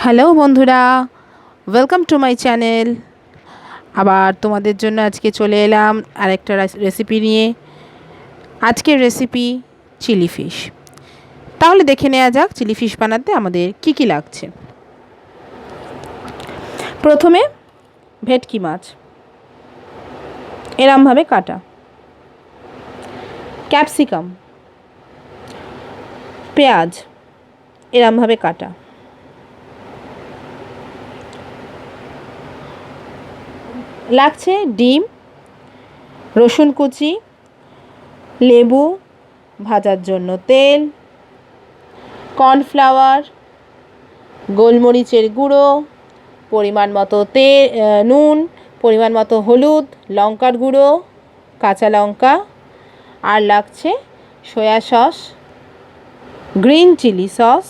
Hello বন্ধুরা, welcome to my channel. আবার তোমাদের জন্য আজকে চলে এলাম আরেকটা রেসিপি নিয়ে। আজকের রেসিপি চিলি ফিশ। তাহলে দেখে নেওয়া যাক চিলি ফিশ বানাতে আমাদের কি কি লাগছে। প্রথমে ভেটকি মাছ এরমভাবে কাটা, ক্যাপসিকাম, পেঁয়াজ এরমভাবে কাটা, লাগছে ডিম, রসুন কুচি, লেবু, ভাজার জন্য তেল, কর্নফ্লাওয়ার, গোলমরিচের গুঁড়ো, পরিমাণ মতো নুন, পরিমাণ মতো হলুদ, লঙ্কার গুঁড়ো, কাঁচা লঙ্কা, আর লাগছে soya sauce, green chilli sauce.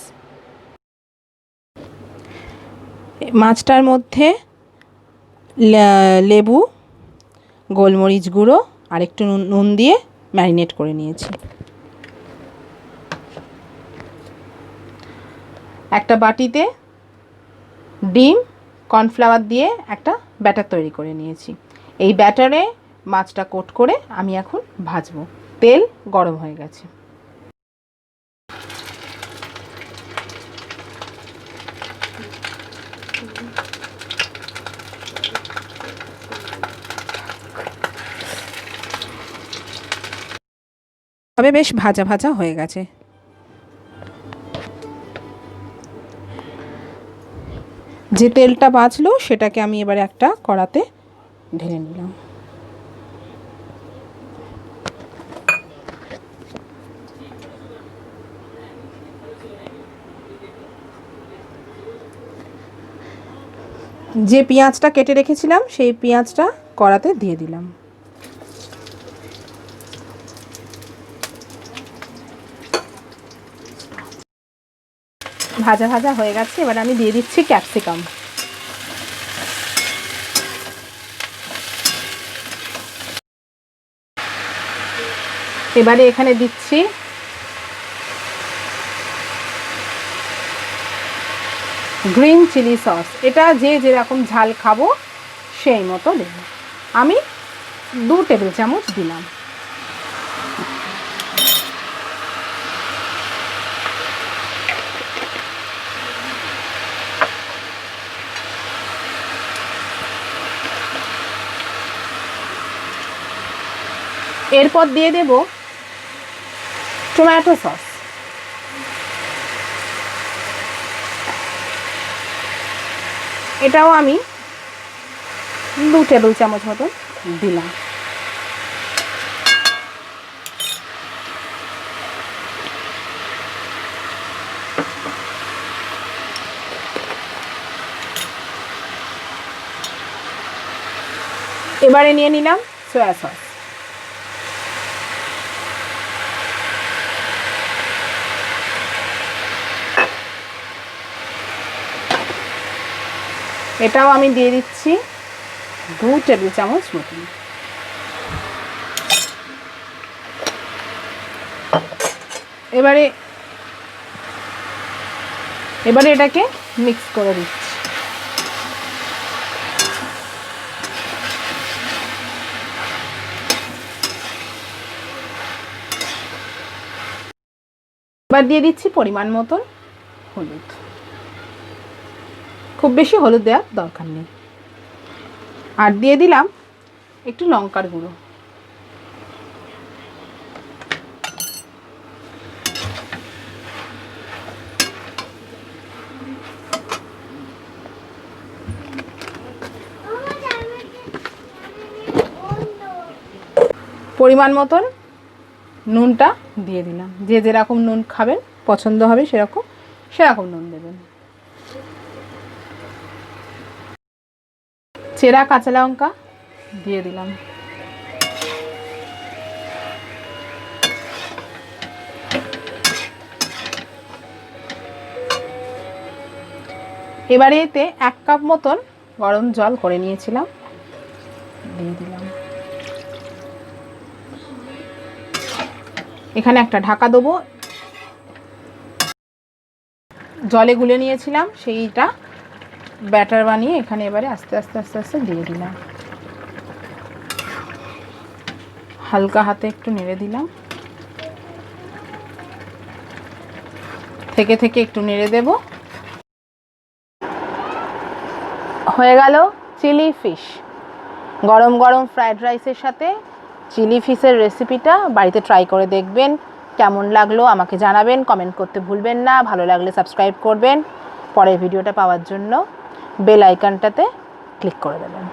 মাছটার মধ্যে লেবু, গোলমরিচ গুঁড়ো আর একটু নুন দিয়ে ম্যারিনেট করে নিয়েছি। একটা বাটিতে ডিম, কর্নফ্লাওয়ার দিয়ে একটা ব্যাটার তৈরি করে নিয়েছি। এই ব্যাটারে মাছটা কোট করে আমি এখন ভাজবো। তেল গরম হয়ে গেছে। তবে বেশ ভাজা ভাজা হয়ে গেছে। যে তেলটা বাঁচলো সেটাকে আমি এবারে একটা কড়াতে ঢেলে নিলাম। যে পেঁয়াজটা কেটে রেখেছিলাম সেই পেঁয়াজটা কড়াতে দিয়ে দিলাম। ভাজা ভাজা হয়ে গেছে। এবার আমি দিয়ে দিচ্ছি ক্যাপসিকাম। এবারে এখানে দিচ্ছি গ্রিন চিলি সস। এটা যে যেরকম ঝাল খাবো সেই মতো দেব। আমি 2 টেবিল চামচ দিলাম। এরপর দিয়ে দেব টমেটো সস। এটাও আমি 2 টেবিল চামচ মতো দিলাম। এবারে নিয়ে নিলাম সয়া সস। এটাও আমি দিয়ে দিচ্ছি 2 টেবিল চামচ মতো। এবারে এটাকে মিক্স করে দিচ্ছি। এবার দিয়ে দিচ্ছি পরিমাণ মতন হলুদ। খুব বেশি হলুদ দেওয়ার দরকার নেই। আর দিয়ে দিলাম একটু লঙ্কার গুঁড়ো। পরিমাণ মতন নুনটা দিয়ে দিলাম। যে যেরকম নুন খাবেন পছন্দ হবে সেরকম নুন দেবেন। চেরা কাঁচা লঙ্কা দিয়ে দিলাম। এবারে এতে 1 কাপ মতন গরম জল করে নিয়েছিলাম, দিয়ে দিলাম। এখানে একটা ঢাকা দেবো। জলে গুলে নিয়েছিলাম সেইটা ব্যাটার বানিয়ে এখানে এবারে আস্তে আস্তে আস্তে আস্তে দিয়ে দিলাম। হালকা হাতে একটু নেড়ে দিলাম, থেকে থেকে একটু নেড়ে দেব। হয়ে গেল চিলি ফিশ। গরম গরম ফ্রায়েড রাইসের সাথে চিলি ফিশের রেসিপিটা বাড়িতে ট্রাই করে দেখবেন। কেমন লাগলো আমাকে জানাবেন, কমেন্ট করতে ভুলবেন না। ভালো লাগলে সাবস্ক্রাইব করবেন। পরের ভিডিওটা পাওয়ার জন্য বেল আইকনটাতে ক্লিক করে দেবেন।